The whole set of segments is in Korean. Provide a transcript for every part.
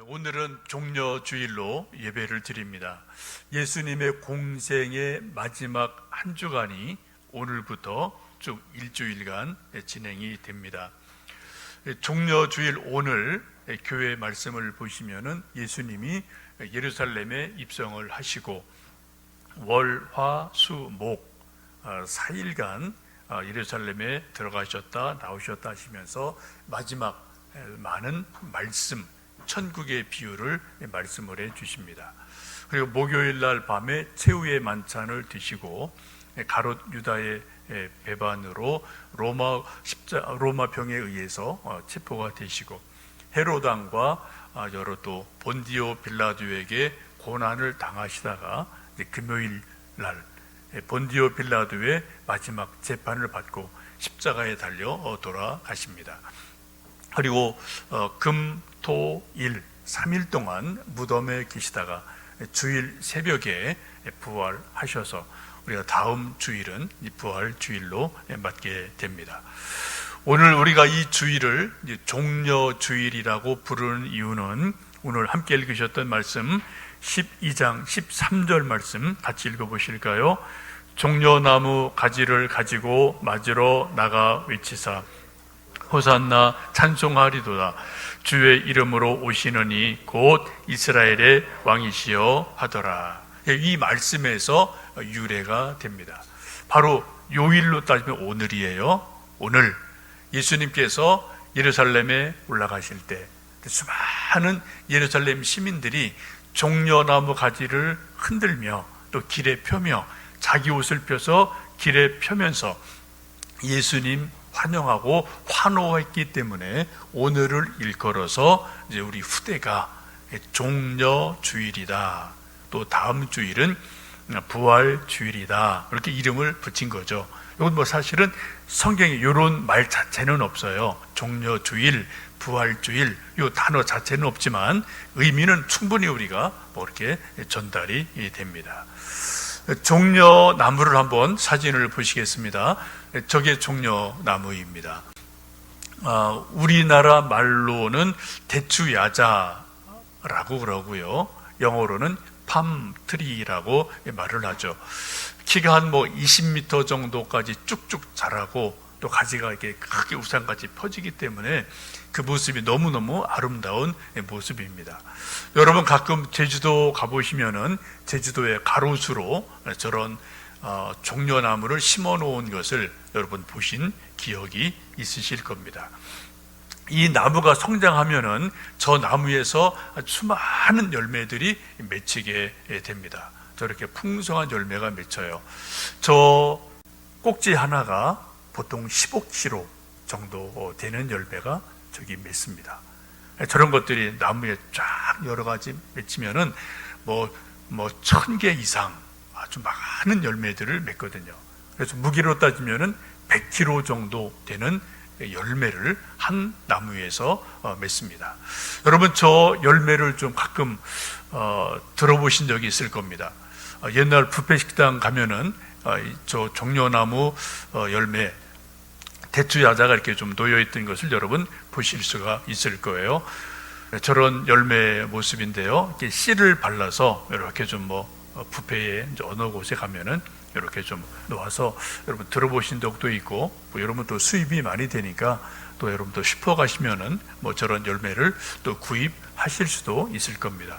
오늘은 종려주일로 예배를 드립니다. 예수님의 공생의 마지막 한 주간이 오늘부터 쭉 일주일간 진행이 됩니다. 종려주일 오늘 교회 말씀을 보시면은 예수님이 예루살렘에 입성을 하시고 월, 화, 수, 목 4일간 예루살렘에 들어가셨다 나오셨다 하시면서 마지막 많은 말씀, 천국의 비유를 말씀을 해 주십니다. 그리고 목요일 날 밤에 최후의 만찬을 드시고 가롯 유다의 배반으로 로마 병에 의해서 체포가 되시고 헤롯 왕과 여러 또 본디오 빌라도에게 고난을 당하시다가 금요일 날 본디오 빌라도의 마지막 재판을 받고 십자가에 달려 돌아가십니다. 그리고 금, 토, 일 3일 동안 무덤에 계시다가 주일 새벽에 부활하셔서 우리가 다음 주일은 부활 주일로 맞게 됩니다. 오늘 우리가 이 주일을 종려 주일이라고 부르는 이유는 오늘 함께 읽으셨던 말씀 12장 13절 말씀 같이 읽어보실까요? 종려나무 가지를 가지고 맞으러 나가 외치사 호산나 찬송하리도다. 주의 이름으로 오시느니 곧 이스라엘의 왕이시여 하더라. 이 말씀에서 유래가 됩니다. 바로 요일로 따지면 오늘이에요. 오늘 예수님께서 예루살렘에 올라가실 때 수많은 예루살렘 시민들이 종려나무 가지를 흔들며 또 길에 펴며 자기 옷을 펴서 길에 펴면서 예수님 환영하고 환호했기 때문에 오늘을 일컬어서 이제 우리 후대가 종려 주일이다. 또 다음 주일은 부활 주일이다. 이렇게 이름을 붙인 거죠. 이건 뭐 사실은 성경에 이런 말 자체는 없어요. 종려 주일, 부활 주일 이 단어 자체는 없지만 의미는 충분히 우리가 뭐 이렇게 전달이 됩니다. 종려나무를 한번 사진을 보시겠습니다. 저게 종려나무입니다. 우리나라 말로는 대추야자라고 그러고요. 영어로는 팜트리라고 말을 하죠. 키가 한 20m 정도까지 쭉쭉 자라고 또 가지가 이렇게 크게 우산같이 펴지기 때문에 그 모습이 너무너무 아름다운 모습입니다. 여러분 가끔 제주도 가보시면은 제주도의 가로수로 저런 종려나무를 심어 놓은 것을 여러분 보신 기억이 있으실 겁니다. 이 나무가 성장하면은 저 나무에서 수많은 열매들이 맺히게 됩니다. 저렇게 풍성한 열매가 맺혀요. 저 꼭지 하나가 보통 15kg 정도 되는 열매가 저기 맺습니다. 저런 것들이 나무에 쫙 여러 가지 맺히면은 뭐 1000개 이상 아주 많은 열매들을 맺거든요. 그래서 무게로 따지면은 100kg 정도 되는 열매를 한 나무에서 맺습니다. 여러분 저 열매를 좀 가끔 들어보신 적이 있을 겁니다. 옛날 뷔페 식당 가면은 저 종려나무 열매 대추야자가 이렇게 좀 놓여있던 것을 여러분 보실 수가 있을 거예요. 저런 열매 모습인데요. 이렇게 씨를 발라서 이렇게 좀 뷔페에 어느 곳에 가면은 이렇게 좀 놓아서 여러분 들어보신 적도 있고, 여러분 또 수입이 많이 되니까 또 여러분 또 슈퍼 가시면은 저런 열매를 또 구입하실 수도 있을 겁니다.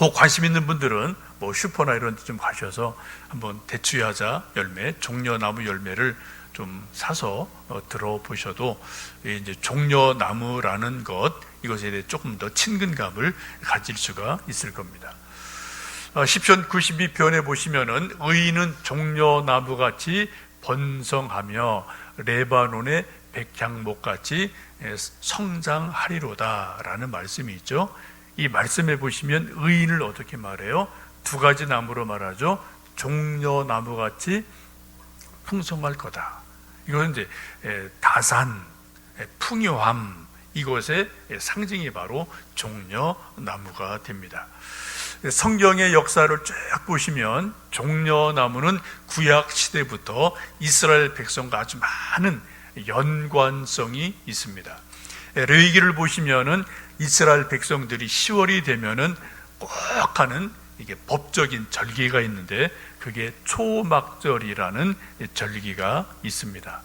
혹 관심 있는 분들은 슈퍼나 이런 데 좀 가셔서 한번 대추야자 열매, 종려나무 열매를 좀 사서 들어보셔도 이제 종려나무라는 것 이것에 대해 조금 더 친근감을 가질 수가 있을 겁니다. 시편 92편에 보시면은 의인은 종려나무같이 번성하며 레바논의 백향목같이 성장하리로다라는 말씀이 있죠. 이 말씀에 보시면 의인을 어떻게 말해요? 두 가지 나무로 말하죠. 종려나무같이 풍성할 거다. 이것은 이제 다산, 풍요함 이것의 상징이 바로 종려나무가 됩니다. 성경의 역사를 쭉 보시면 종려나무는 구약 시대부터 이스라엘 백성과 아주 많은 연관성이 있습니다. 레위기를 보시면은 이스라엘 백성들이 10월이 되면은 꼭 하는 이게 법적인 절기가 있는데 그게 초막절이라는 절기가 있습니다.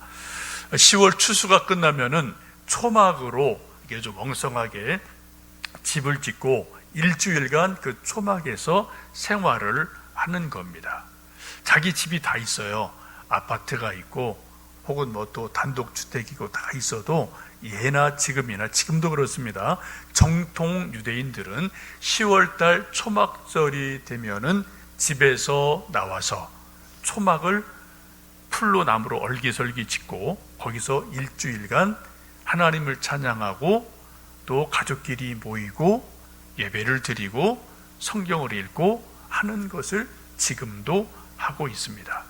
10월 추수가 끝나면은 초막으로 이게 좀 엉성하게 집을 짓고 일주일간 그 초막에서 생활을 하는 겁니다. 자기 집이 다 있어요. 아파트가 있고 혹은 뭐 또 단독주택이고 다 있어도 예나 지금이나 지금도 그렇습니다. 정통 유대인들은 10월달 초막절이 되면은 집에서 나와서 초막을 풀로 나무로 얼기설기 짓고 거기서 일주일간 하나님을 찬양하고 또 가족끼리 모이고 예배를 드리고 성경을 읽고 하는 것을 지금도 하고 있습니다.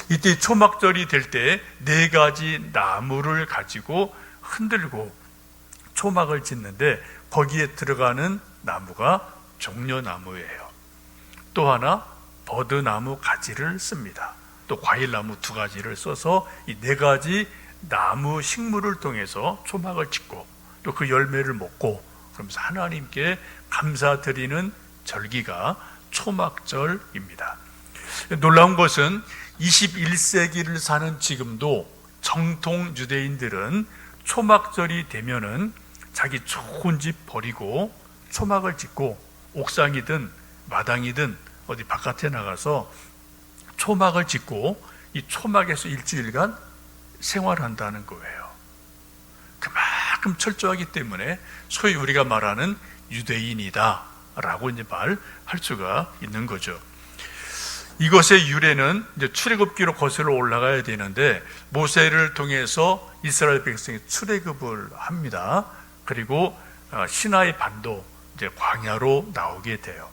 이때 초막절이 될 때 4가지 나무를 가지고 흔들고 초막을 짓는데 거기에 들어가는 나무가 종려나무예요. 또 하나 버드나무 가지를 씁니다. 또 과일나무 2가지를 써서 이 4가지 나무 식물을 통해서 초막을 짓고 또 그 열매를 먹고 그러면서 하나님께 감사드리는 절기가 초막절입니다. 놀라운 것은 21세기를 사는 지금도 정통 유대인들은 초막절이 되면은 자기 좋은 집 버리고 초막을 짓고 옥상이든 마당이든 어디 바깥에 나가서 초막을 짓고 이 초막에서 일주일간 생활한다는 거예요. 그만큼 철저하기 때문에 소위 우리가 말하는 유대인이다 라고 이제 말할 수가 있는 거죠. 이것의 유래는 이제 출애굽기로 거슬러 올라가야 되는데 모세를 통해서 이스라엘 백성이 출애굽을 합니다. 그리고 시나이 반도 이제 광야로 나오게 돼요.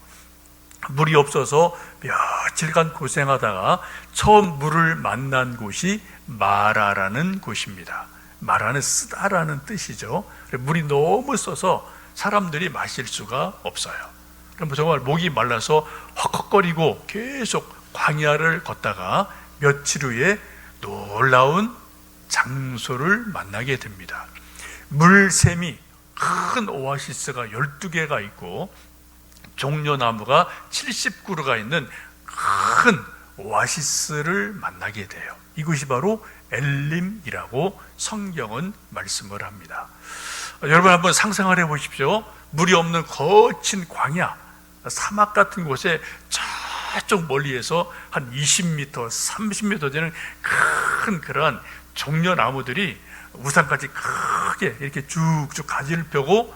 물이 없어서 며칠간 고생하다가 처음 물을 만난 곳이 마라라는 곳입니다. 마라는 쓰다라는 뜻이죠. 물이 너무 써서 사람들이 마실 수가 없어요. 그럼 정말 목이 말라서 헉헉거리고 계속 광야를 걷다가 며칠 후에 놀라운 장소를 만나게 됩니다. 물샘이 큰 오아시스가 12개가 있고 종려나무가 70그루가 있는 큰 오아시스를 만나게 돼요. 이곳이 바로 엘림이라고 성경은 말씀을 합니다. 여러분 한번 상상을 해보십시오. 물이 없는 거친 광야, 사막 같은 곳에 저쪽 멀리에서 한 20m, 30m 되는 큰 그런 종려나무들이 우산까지 크게 이렇게 쭉쭉 가지를 펴고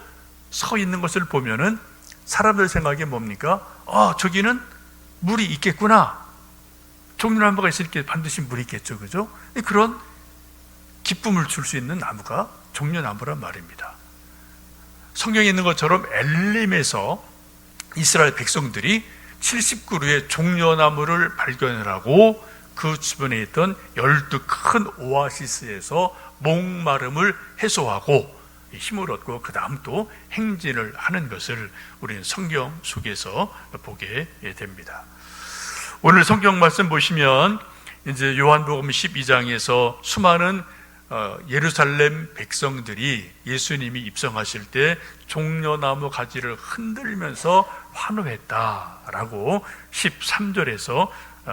서 있는 것을 보면은 사람들 생각이 뭡니까? 저기는 물이 있겠구나. 종려나무가 있을 때 반드시 물이 있겠죠, 그죠? 그런 기쁨을 줄 수 있는 나무가 종려나무란 말입니다. 성경에 있는 것처럼 엘림에서 이스라엘 백성들이 70그루의 종려나무를 발견을 하고 그 주변에 있던 12 큰 오아시스에서 목마름을 해소하고 힘을 얻고 그 다음 또 행진을 하는 것을 우리는 성경 속에서 보게 됩니다. 오늘 성경 말씀 보시면 이제 요한복음 12장에서 수많은 예루살렘 백성들이 예수님이 입성하실 때 종려나무 가지를 흔들면서 환호했다라고 13절에서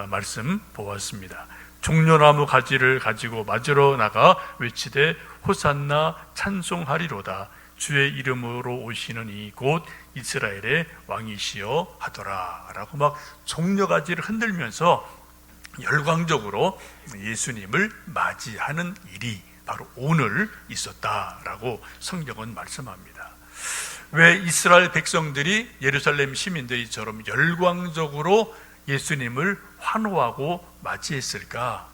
말씀 보았습니다. 종려나무 가지를 가지고 맞으러 나가 외치되 호산나 찬송하리로다. 주의 이름으로 오시는 이 곧 이스라엘의 왕이시여 하더라 라고 막 종려가지를 흔들면서 열광적으로 예수님을 맞이하는 일이 바로 오늘 있었다라고 성경은 말씀합니다. 왜 이스라엘 백성들이 예루살렘 시민들이처럼 열광적으로 예수님을 환호하고 맞이했을까?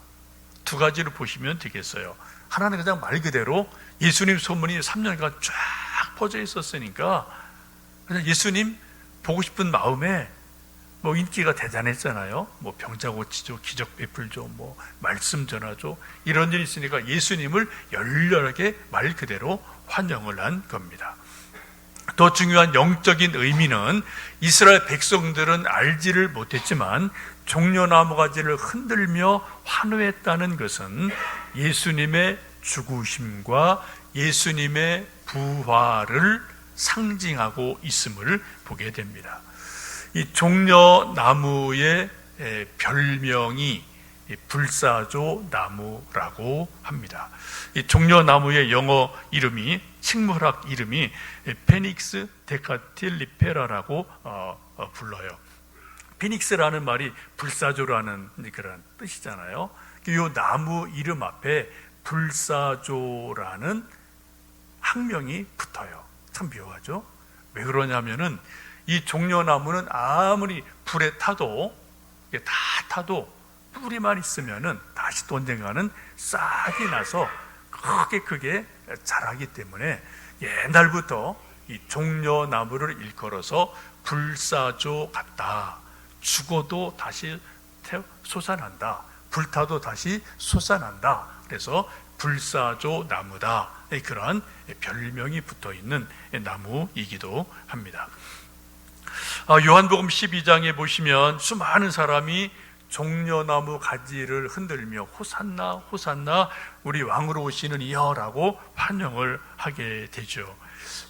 2가지로 보시면 되겠어요. 하나는 그냥 말 그대로 예수님 소문이 3년간 쫙 퍼져 있었으니까 그냥 예수님 보고 싶은 마음에 뭐 인기가 대단했잖아요. 뭐 병자 고치죠, 기적 베풀죠, 뭐 말씀 전하죠. 이런 일이 있으니까 예수님을 열렬하게 말 그대로 환영을 한 겁니다. 더 중요한 영적인 의미는 이스라엘 백성들은 알지를 못했지만 종려나무 가지를 흔들며 환호했다는 것은 예수님의 죽으심과 예수님의 부활을 상징하고 있음을 보게 됩니다. 이 종려나무의 별명이 불사조 나무라고 합니다. 이 종려나무의 영어 이름이, 식물학 이름이 페닉스 데카틸리페라라고 불러요. 피닉스라는 말이 불사조라는 그런 뜻이잖아요. 이 나무 이름 앞에 불사조라는 학명이 붙어요. 참 묘하죠? 왜 그러냐면은 이 종려나무는 아무리 불에 타도, 다 타도 뿌리만 있으면은 다시 또 언젠가는 싹이 나서 크게 자라기 때문에 옛날부터 이 종려나무를 일컬어서 불사조 같다. 죽어도 다시 솟아난다. 불타도 다시 솟아난다. 그래서 불사조 나무다. 그러한 별명이 붙어 있는 나무이기도 합니다. 요한복음 12장에 보시면 수많은 사람이 종려나무 가지를 흔들며 호산나 호산나 우리 왕으로 오시는 이여라고 환영을 하게 되죠.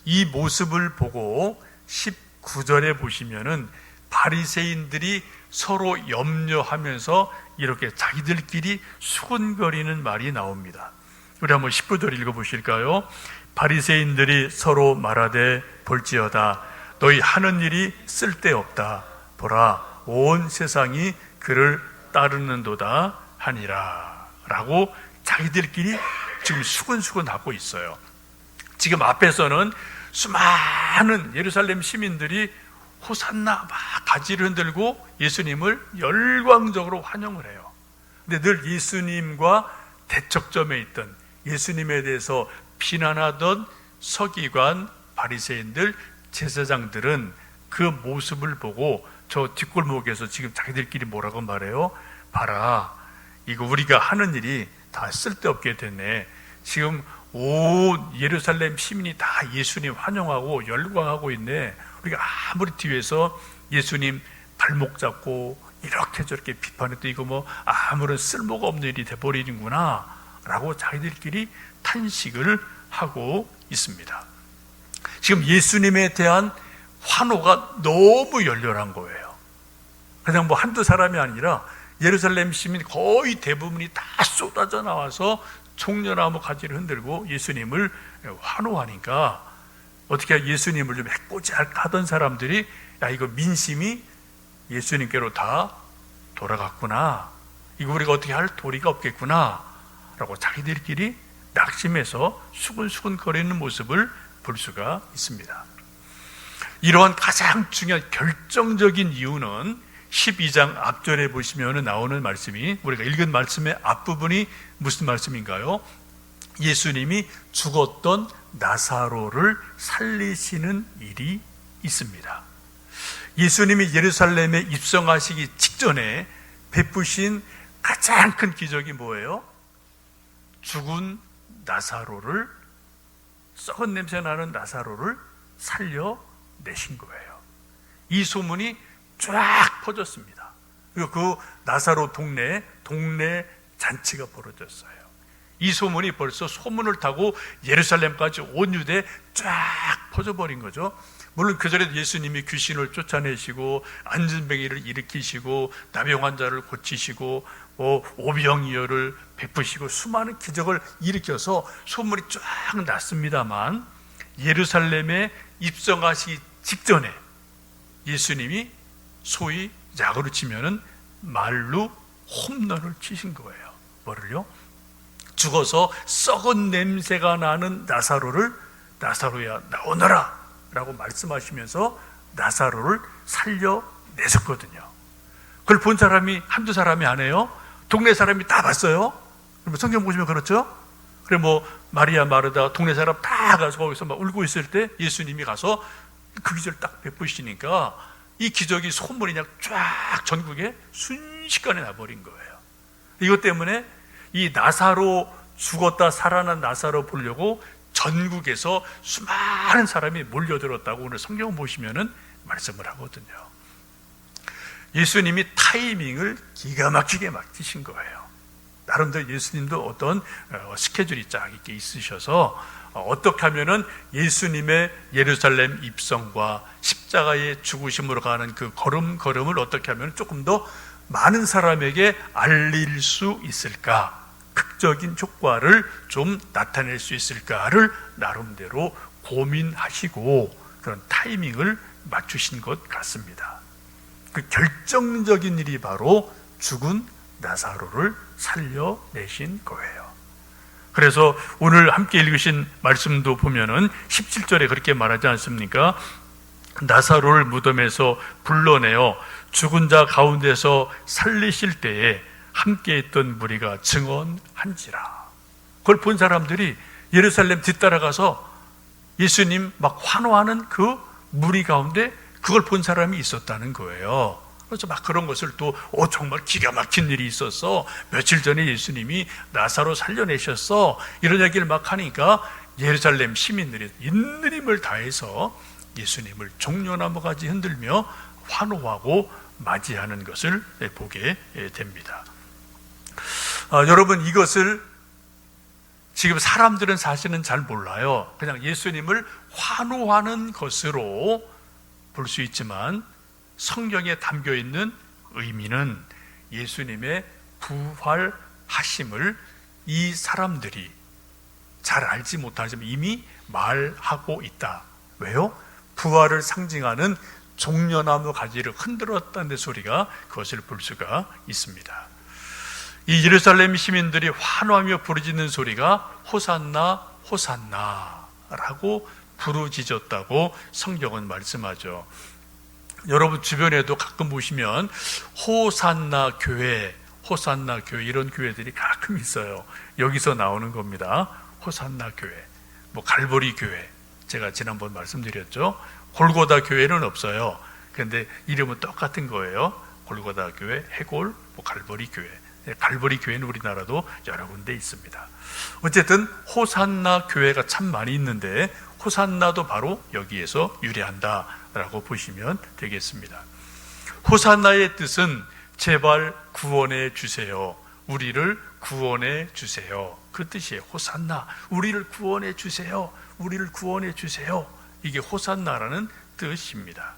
이 모습을 보고 19절에 보시면은 바리새인들이 서로 염려하면서 이렇게 자기들끼리 수군거리는 말이 나옵니다. 우리 한번 19절 읽어보실까요? 바리새인들이 서로 말하되 볼지어다 너희 하는 일이 쓸데없다. 보라 온 세상이 그를 따르는도다 하니라 라고 자기들끼리 지금 수군수군하고 있어요. 지금 앞에서는 수많은 예루살렘 시민들이 호산나 막 가지를 흔들고 예수님을 열광적으로 환영을 해요. 근데 늘 예수님과 대척점에 있던, 예수님에 대해서 비난하던 서기관, 바리새인들, 제사장들은 그 모습을 보고 저 뒷골목에서 지금 자기들끼리 뭐라고 말해요? 봐라, 이거 우리가 하는 일이 다 쓸데없게 됐네. 지금 온 예루살렘 시민이 다 예수님 환영하고 열광하고 있네. 우리가 아무리 뒤에서 예수님 발목 잡고 이렇게 저렇게 비판해도 이거 뭐 아무런 쓸모가 없는 일이 돼버리는구나 라고 자기들끼리 탄식을 하고 있습니다. 지금 예수님에 대한 환호가 너무 열렬한 거예요. 그냥 뭐 한두 사람이 아니라 예루살렘 시민 거의 대부분이 다 쏟아져 나와서 종려나무 가지를 흔들고 예수님을 환호하니까 어떻게 예수님을 좀 해코지 할까 하던 사람들이 야 이거 민심이 예수님께로 다 돌아갔구나, 이거 우리가 어떻게 할 도리가 없겠구나 라고 자기들끼리 낙심해서 수근수근 거리는 모습을 볼 수가 있습니다. 이러한 가장 중요한 결정적인 이유는 12장 앞절에 보시면 나오는 말씀이, 우리가 읽은 말씀의 앞부분이 무슨 말씀인가요? 예수님이 죽었던 나사로를 살리시는 일이 있습니다. 예수님이 예루살렘에 입성하시기 직전에 베푸신 가장 큰 기적이 뭐예요? 죽은 나사로를, 썩은 냄새 나는 나사로를 살려내신 거예요. 이 소문이 쫙 퍼졌습니다. 그리고 그 나사로 동네 잔치가 벌어졌어요. 이 소문이 벌써 소문을 타고 예루살렘까지 온 유대에 쫙 퍼져버린 거죠. 물론 그 전에도 예수님이 귀신을 쫓아내시고 안진뱅이를 일으키시고 나병 환자를 고치시고 오병이어를 베푸시고 수많은 기적을 일으켜서 소문이 쫙 났습니다만, 예루살렘에 입성하시기 직전에 예수님이 소위 야구로 치면은 말로 홈런을 치신 거예요. 뭐를요? 죽어서 썩은 냄새가 나는 나사로를 나사로야 나오너라 라고 말씀하시면서 나사로를 살려내셨거든요. 그걸 본 사람이 한두 사람이 아니에요. 동네 사람이 다 봤어요. 성경 보시면 그렇죠? 그래 뭐 마리아 마르다 동네 사람 다 가서 거기서 막 울고 있을 때 예수님이 가서 그 기적을 딱 베푸시니까 이 기적이 소문이 그냥 쫙 전국에 순식간에 나버린 거예요. 이것 때문에 이 나사로, 죽었다 살아난 나사로 보려고 전국에서 수많은 사람이 몰려들었다고 오늘 성경 보시면은 말씀을 하거든요. 예수님이 타이밍을 기가 막히게 맡기신 거예요. 나름대로 예수님도 어떤 스케줄이 쫙 이렇게 있으셔서 어떻게 하면은 예수님의 예루살렘 입성과 십자가의 죽으심으로 가는 그 걸음걸음을 어떻게 하면 조금 더 많은 사람에게 알릴 수 있을까, 극적인 효과를 좀 나타낼 수 있을까를 나름대로 고민하시고 그런 타이밍을 맞추신 것 같습니다. 그 결정적인 일이 바로 죽은 나사로를 살려내신 거예요. 그래서 오늘 함께 읽으신 말씀도 보면은 17절에 그렇게 말하지 않습니까? 나사로를 무덤에서 불러내어 죽은 자 가운데서 살리실 때에 함께 있던 무리가 증언한지라. 그걸 본 사람들이 예루살렘 뒤따라가서 예수님 막 환호하는 그 무리 가운데 그걸 본 사람이 있었다는 거예요. 그래서 막 그런 것을 또 정말 기가 막힌 일이 있었어, 며칠 전에 예수님이 나사로 살려내셨어, 이런 얘기를 막 하니까 예루살렘 시민들이 있는 힘을 다해서 예수님을 종려나무가지 흔들며 환호하고 맞이하는 것을 보게 됩니다. 여러분, 이것을 지금 사람들은 사실은 잘 몰라요. 그냥 예수님을 환호하는 것으로 볼 수 있지만 성경에 담겨 있는 의미는 예수님의 부활하심을 이 사람들이 잘 알지 못하지만 이미 말하고 있다. 왜요? 부활을 상징하는 종려나무 가지를 흔들었다는 소리가 그것을 볼 수가 있습니다. 이 예루살렘 시민들이 환호하며 부르짖는 소리가 호산나 호산나 라고 부르짖었다고 성경은 말씀하죠. 여러분 주변에도 가끔 보시면 호산나 교회 이런 교회들이 가끔 있어요. 여기서 나오는 겁니다. 호산나 교회, 갈보리 교회, 제가 지난번 말씀드렸죠. 골고다 교회는 없어요. 그런데 이름은 똑같은 거예요. 골고다 교회, 해골, 갈보리 교회. 갈보리 교회는 우리나라도 여러 군데 있습니다. 어쨌든 호산나 교회가 참 많이 있는데 호산나도 바로 여기에서 유래한다라고 보시면 되겠습니다. 호산나의 뜻은 제발 구원해 주세요, 우리를 구원해 주세요, 그 뜻이에요. 호산나, 우리를 구원해 주세요, 우리를 구원해 주세요. 이게 호산나라는 뜻입니다.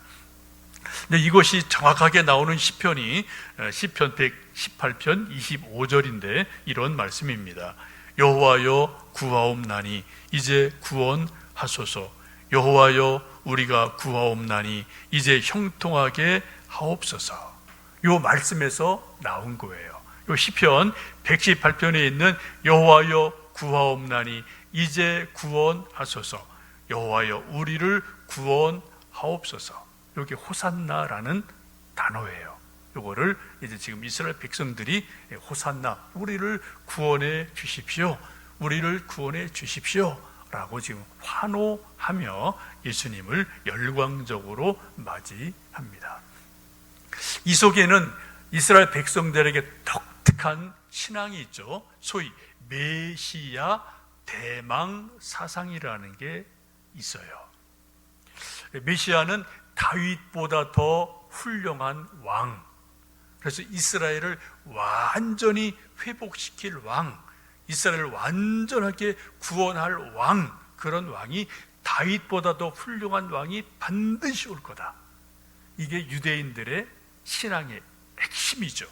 근데 이것이 정확하게 나오는 시편이 시편 118편 25절인데 이런 말씀입니다. 여호와여 구하옵나니 이제 구원하소서. 여호와여 우리가 구하옵나니 이제 형통하게 하옵소서. 이 말씀에서 나온 거예요. 이 시편 118편에 있는 여호와여 구하옵나니 이제 구원하소서. 여호와여 우리를 구원하옵소서. 여기 호산나라는 단어예요. 이거를 이제 지금 이스라엘 백성들이 호산나, 우리를 구원해 주십시오, 우리를 구원해 주십시오 라고 지금 환호하며 예수님을 열광적으로 맞이합니다. 이 속에는 이스라엘 백성들에게 독특한 신앙이 있죠. 소위 메시아 대망 사상이라는 게 있어요. 메시아는 다윗보다 더 훌륭한 왕, 그래서 이스라엘을 완전히 회복시킬 왕, 이스라엘을 완전하게 구원할 왕, 그런 왕이 다윗보다 더 훌륭한 왕이 반드시 올 거다. 이게 유대인들의 신앙의 핵심이죠.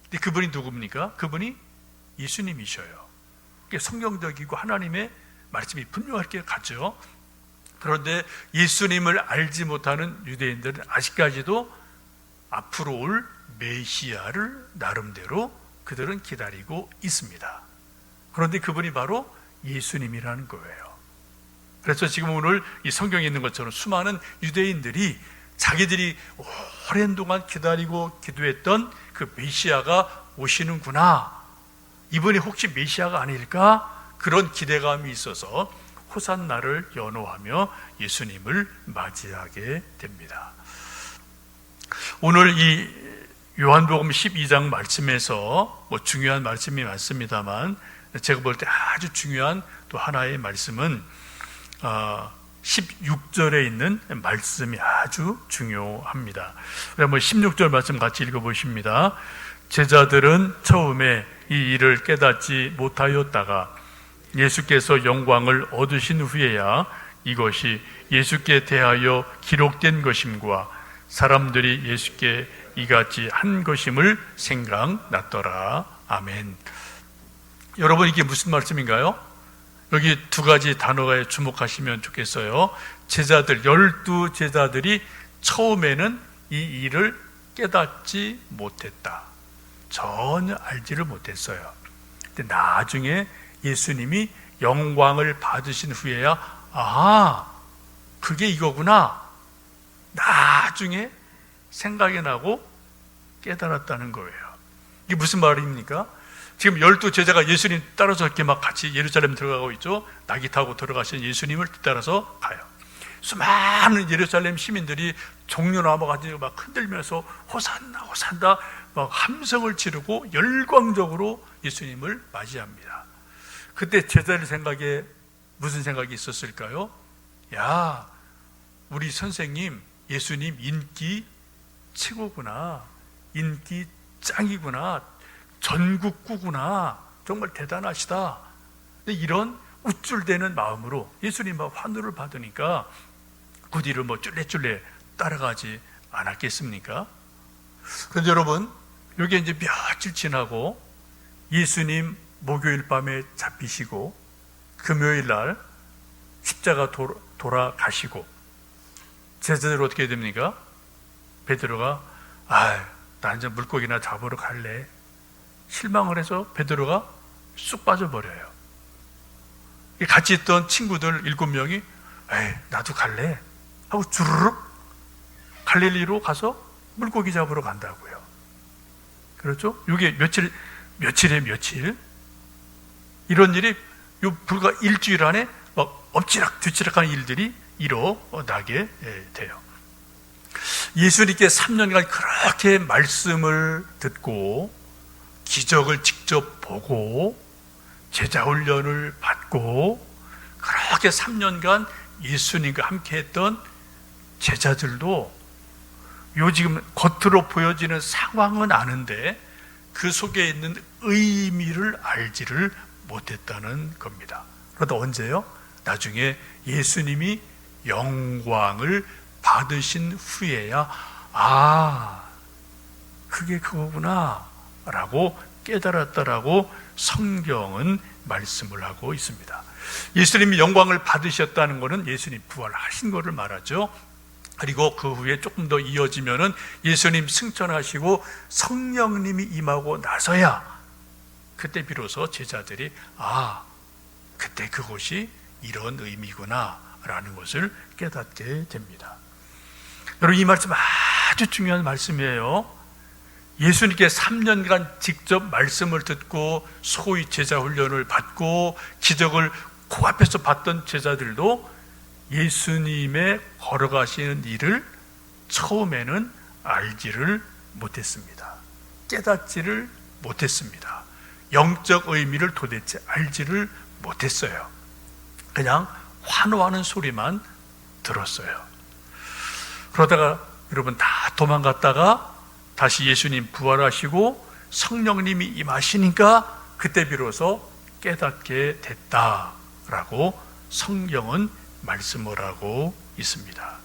근데 그분이 누굽니까? 그분이 예수님이셔요. 그게 성경적이고 하나님의 말씀이 분명하게 가죠. 그런데 예수님을 알지 못하는 유대인들은 아직까지도 앞으로 올 메시아를 나름대로 그들은 기다리고 있습니다. 그런데 그분이 바로 예수님이라는 거예요. 그래서 지금 오늘 이 성경에 있는 것처럼 수많은 유대인들이 자기들이 오랜 동안 기다리고 기도했던 그 메시아가 오시는구나, 이분이 혹시 메시아가 아닐까, 그런 기대감이 있어서 호산나를 연호하며 예수님을 맞이하게 됩니다. 오늘 이 요한복음 12장 말씀에서 중요한 말씀이 많습니다만 제가 볼 때 아주 중요한 또 하나의 말씀은 16절에 있는 말씀이 아주 중요합니다. 한번 16절 말씀 같이 읽어보십니다. 제자들은 처음에 이 일을 깨닫지 못하였다가 예수께서 영광을 얻으신 후에야 이것이 예수께 대하여 기록된 것임과 사람들이 예수께 이같이 한 것임을 생각났더라. 아멘. 여러분, 이게 무슨 말씀인가요? 여기 두 가지 단어에 주목하시면 좋겠어요. 제자들, 12 제자들이 처음에는 이 일을 깨닫지 못했다. 전혀 알지를 못했어요. 근데 나중에 예수님이 영광을 받으신 후에야 그게 이거구나, 나중에 생각이 나고 깨달았다는 거예요. 이게 무슨 말입니까? 지금 12 제자가 예수님 따라서 이렇게 막 같이 예루살렘 들어가고 있죠. 낙이 타고 들어가신 예수님을 뒤따라서 가요. 수많은 예루살렘 시민들이 종려나무 가지고 막 흔들면서 호산나 호산나 막 함성을 지르고 열광적으로 예수님을 맞이합니다. 그때 제자들 생각에 무슨 생각이 있었을까요? 야, 우리 선생님 예수님 인기 최고구나, 인기 짱이구나, 전국구구나, 정말 대단하시다. 이런 우쭐대는 마음으로 예수님과 환호를 받으니까 그 뒤를 쫄래쫄래 따라가지 않았겠습니까? 그런데 여러분, 여기 이제 며칠 지나고 예수님 목요일 밤에 잡히시고 금요일 날 십자가 돌아가시고 제자들 어떻게 됩니까? 베드로가 나 이제 물고기나 잡으러 갈래. 실망을 해서 베드로가 쑥 빠져버려요. 같이 있던 친구들 7명이 나도 갈래 하고 주르륵 갈릴리로 가서 물고기 잡으러 간다고요. 그렇죠? 이게 며칠에 며칠 이런 일이 불과 일주일 안에 막 엎치락 뒤치락하는 일들이 일어나게 돼요. 예수님께 3년간 그렇게 말씀을 듣고 기적을 직접 보고 제자 훈련을 받고 그렇게 3년간 예수님과 함께 했던 제자들도 요 지금 겉으로 보여지는 상황은 아는데 그 속에 있는 의미를 알지를 못했다는 겁니다. 그러다 언제요? 나중에 예수님이 영광을 받으신 후에야 그게 그거구나 라고 깨달았다라고 성경은 말씀을 하고 있습니다. 예수님이 영광을 받으셨다는 것은 예수님 부활하신 것을 말하죠. 그리고 그 후에 조금 더 이어지면은 예수님 승천하시고 성령님이 임하고 나서야 그때 비로소 제자들이 그때 그것이 이런 의미구나 라는 것을 깨닫게 됩니다. 여러분, 이 말씀 아주 중요한 말씀이에요. 예수님께 3년간 직접 말씀을 듣고 소위 제자 훈련을 받고 기적을 코앞에서 봤던 제자들도 예수님의 걸어가시는 일을 처음에는 알지를 못했습니다. 깨닫지를 못했습니다. 영적 의미를 도대체 알지를 못했어요. 그냥 환호하는 소리만 들었어요. 그러다가 여러분 다 도망갔다가 다시 예수님 부활하시고 성령님이 임하시니까 그때 비로소 깨닫게 됐다라고 성경은 말씀을 하고 있습니다.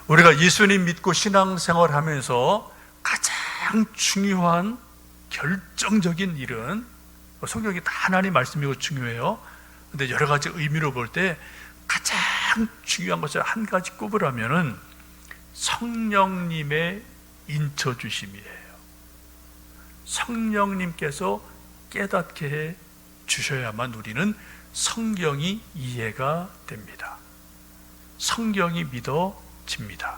우리가 예수님 믿고 신앙생활 하면서 가장 중요한 결정적인 일은 성경이 다 하나님 말씀이고 중요해요. 근데 여러 가지 의미로 볼 때 가장 중요한 것을 한 가지 꼽으라면은 성령님의 인쳐주심이에요. 성령님께서 깨닫게 해 주셔야만 우리는 성경이 이해가 됩니다. 성경이 믿어집니다.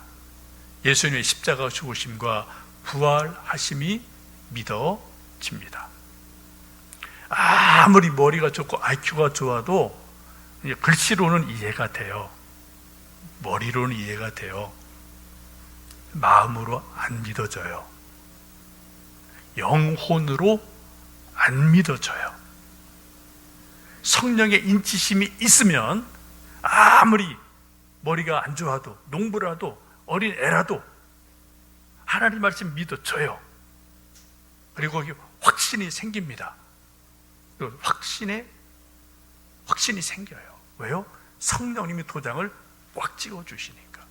예수님의 십자가 죽으심과 부활하심이 믿어집니다. 아무리 머리가 좋고 IQ가 좋아도 글씨로는 이해가 돼요. 머리로는 이해가 돼요. 마음으로 안 믿어져요. 영혼으로 안 믿어져요. 성령의 인치심이 있으면 아무리 머리가 안 좋아도 농부라도 어린 애라도 하나님 말씀 믿어져요. 그리고 확신이 생깁니다. 그 확신에 확신이 생겨요. 왜요? 성령님이 도장을 꽉 찍어주시니까.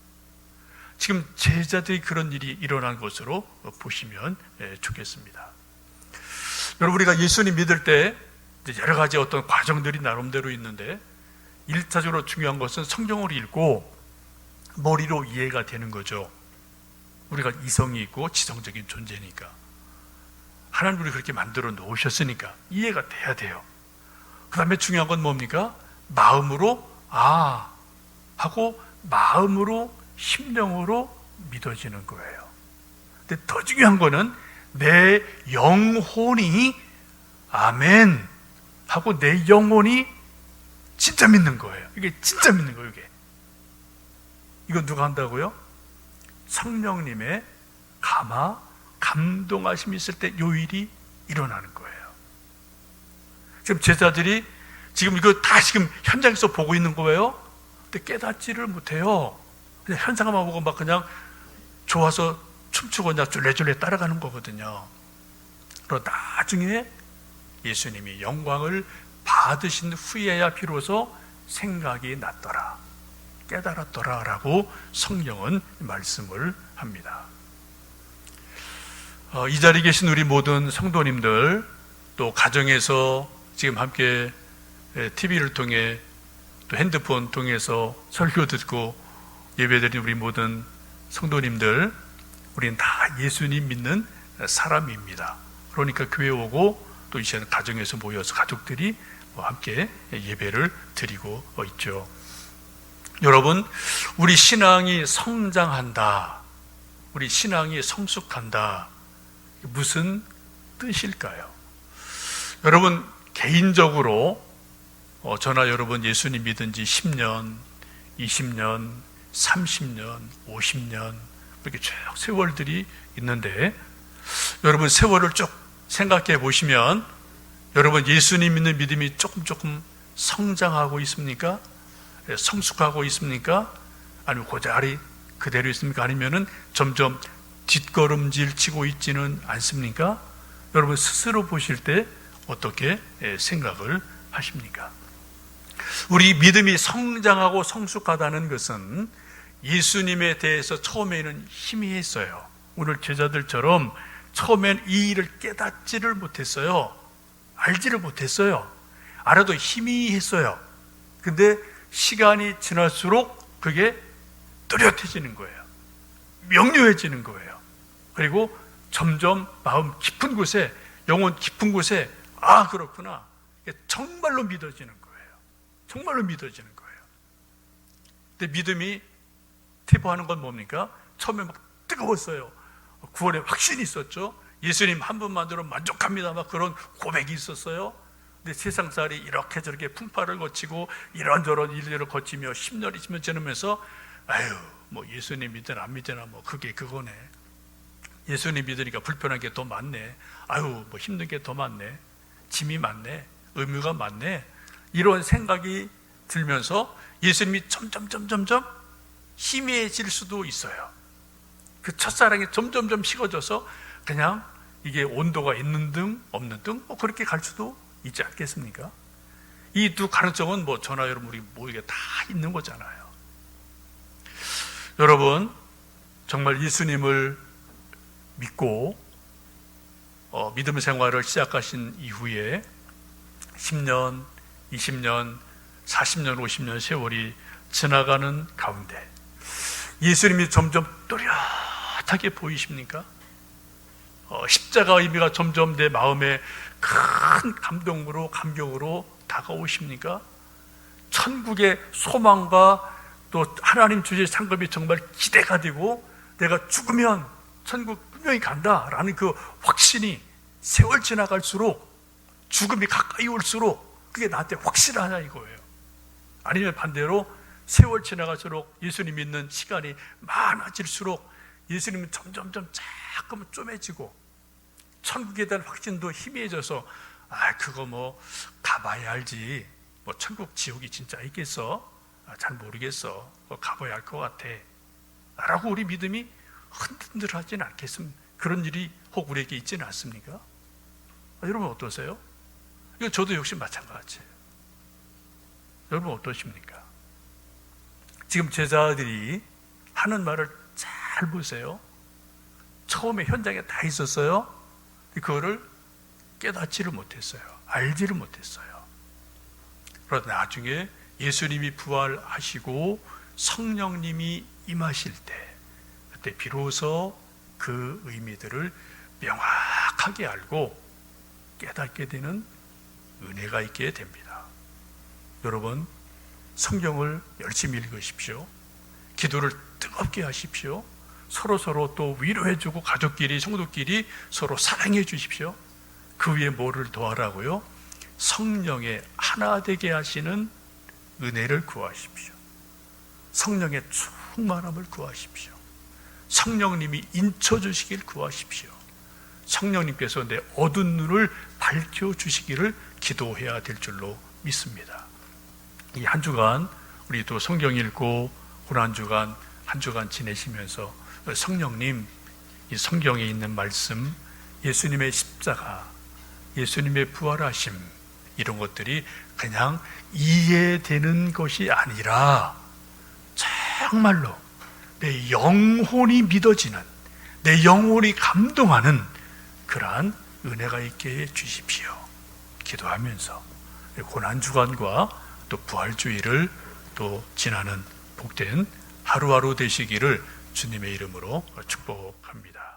지금 제자들이 그런 일이 일어난 것으로 보시면 좋겠습니다. 여러분, 우리가 예수님 믿을 때 여러 가지 어떤 과정들이 나름대로 있는데 1차적으로 중요한 것은 성경을 읽고 머리로 이해가 되는 거죠. 우리가 이성이 있고 지성적인 존재니까. 하나님 우리 그렇게 만들어 놓으셨으니까 이해가 돼야 돼요. 그 다음에 중요한 건 뭡니까? 마음으로 하고 마음으로 심령으로 믿어지는 거예요. 근데 더 중요한 거는 내 영혼이 아멘 하고 내 영혼이 진짜 믿는 거예요. 이게 진짜 믿는 거예요. 이거 누가 한다고요? 성령님의 감동하심이 있을 때 요 일이 일어나는 거예요. 지금 제자들이 지금 이거 다 지금 현장에서 보고 있는 거예요. 근데 깨닫지를 못해요. 그냥 현상만 보고 막 그냥 좋아서 춤추고 그냥 쫄래쫄래 따라가는 거거든요. 그리고 나중에 예수님이 영광을 받으신 후에야 비로소 생각이 났더라, 깨달았더라 라고 성경은 말씀을 합니다. 이 자리에 계신 우리 모든 성도님들, 또 가정에서 지금 함께 TV를 통해 또 핸드폰 통해서 설교 듣고 예배드린 우리 모든 성도님들, 우리는 다 예수님 믿는 사람입니다. 그러니까 교회 오고 또 이 시간 가정에서 모여서 가족들이 함께 예배를 드리고 있죠. 여러분, 우리 신앙이 성장한다, 우리 신앙이 성숙한다, 무슨 뜻일까요? 여러분, 개인적으로 저나 여러분 예수님 믿은 지 10년, 20년, 30년, 50년 이렇게 쭉 세월들이 있는데, 여러분 세월을 쭉 생각해 보시면 여러분 예수님 믿는 믿음이 조금 성장하고 있습니까? 성숙하고 있습니까? 아니면 그 자리 그대로 있습니까? 아니면은 점점 뒷걸음질 치고 있지는 않습니까? 여러분 스스로 보실 때 어떻게 생각을 하십니까? 우리 믿음이 성장하고 성숙하다는 것은 예수님에 대해서 처음에는 희미했어요. 오늘 제자들처럼 처음엔 이 일을 깨닫지를 못했어요. 알지를 못했어요. 알아도 희미했어요. 근데 시간이 지날수록 그게 뚜렷해지는 거예요. 명료해지는 거예요. 그리고 점점 마음 깊은 곳에, 영혼 깊은 곳에 그렇구나, 정말로 믿어지는 거예요. 정말로 믿어지는 거예요. 근데 믿음이 태보하는 건 뭡니까? 처음에 막 뜨거웠어요. 구원에 확신이 있었죠. 예수님 한 분만으로 만족합니다, 막 그런 고백이 있었어요. 근데 세상살이 이렇게 저렇게 풍파를 거치고 이런저런 일들을 거치며 10년, 20년 지나면서 뭐 예수님 믿으나 안 믿으나 뭐 그게 그거네. 예수님 믿으니까 불편한 게 더 많네. 뭐 힘든 게 더 많네. 짐이 많네. 의무가 많네. 이런 생각이 들면서 예수님이 점점 희미해질 수도 있어요. 그 첫사랑이 점점 식어져서 그냥 이게 온도가 있는 등 없는 등 뭐 그렇게 갈 수도 있지 않겠습니까? 이 두 가능성은 뭐 저나 여러분 우리 모두에게 다 있는 거잖아요. 여러분, 정말 예수님을 믿고 믿음 생활을 시작하신 이후에 10년, 20년, 40년, 50년 세월이 지나가는 가운데 예수님이 점점 또렷하게 보이십니까? 십자가 의미가 점점 내 마음에 큰 감격으로 다가오십니까? 천국의 소망과 또 하나님 주실 상급이 정말 기대가 되고 내가 죽으면 천국 분명히 간다라는 그 확신이 세월 지나갈수록, 죽음이 가까이 올수록 그게 나한테 확실하냐 이거예요. 아니면 반대로 세월 지나갈수록 예수님 믿는 시간이 많아질수록 예수님은 점점 자꾸만 쪼매지고 천국에 대한 확신도 희미해져서 그거 뭐 가봐야 알지, 뭐 천국 지옥이 진짜 있겠어? 잘 모르겠어. 가봐야 할 것 같아 라고 우리 믿음이 흔들하지는 않겠습니까? 그런 일이 혹 우리에게 있지는 않습니까? 여러분 어떠세요? 이건 저도 역시 마찬가지예요. 여러분 어떠십니까? 지금 제자들이 하는 말을 잘 보세요. 처음에 현장에 다 있었어요. 그거를 깨닫지를 못했어요. 알지를 못했어요. 그러다 나중에 예수님이 부활하시고 성령님이 임하실 때, 그때 비로소 그 의미들을 명확하게 알고 깨닫게 되는 은혜가 있게 됩니다. 여러분, 성경을 열심히 읽으십시오. 기도를 뜨겁게 하십시오. 서로 또 위로해주고 가족끼리, 성도끼리 서로 사랑해 주십시오. 그 위에 뭐를 더하라고요? 성령의 하나 되게 하시는 은혜를 구하십시오. 성령의 충만함을 구하십시오. 성령님이 인쳐주시길 구하십시오. 성령님께서 내 어두운 눈을 밝혀주시기를 기도해야 될 줄로 믿습니다. 이 한 주간 우리 또 성경 읽고 고난 주간 한 주간 지내시면서 성령님, 이 성경에 있는 말씀, 예수님의 십자가, 예수님의 부활하심, 이런 것들이 그냥 이해되는 것이 아니라 정말로 내 영혼이 믿어지는, 내 영혼이 감동하는 그러한 은혜가 있게 해주십시오. 기도하면서 고난주간과 또 부활주의를 또 지나는 복된 하루하루 되시기를 주님의 이름으로 축복합니다.